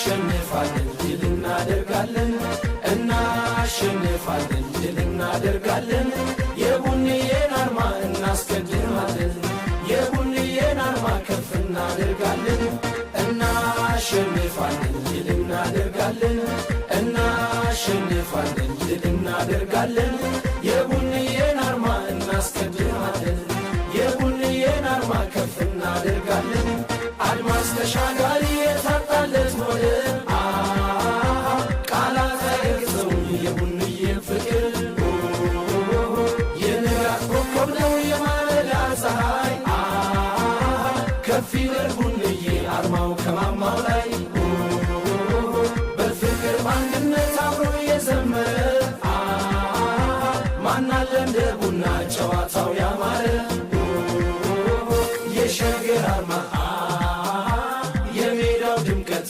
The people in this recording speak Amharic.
እናሸንፋለን ድል እናደርጋለን እናሸንፋለን ድል እናደርጋለን የቡንዬን አርማ እናስቀድማለን የቡንዬን አርማ ከፍ እናደርጋለን እናሸንፋለን ድል እናደርጋለን እናሸንፋለን ድል እናደርጋለን የቡንዬን አርማ እናስቀድማለን የቡንዬን አርማ ከፍ እናደርጋለን አድማስ ተሻጋሪ የታጣለት ሆነ ቃላት አይገልጸውም የቡንዬን ፍቅር የንጋት ኮከብ ነው የማለዳ ፀሐይ ከፍ ይበል ቡንዬ አርማው ከማማው ላይ በፍቅር በአንድነት አብሮ የዘመረ ማናለ እንደ ቡና ጨዋታው ያማረ የሸገር አርማ የሜዳው ድምቀት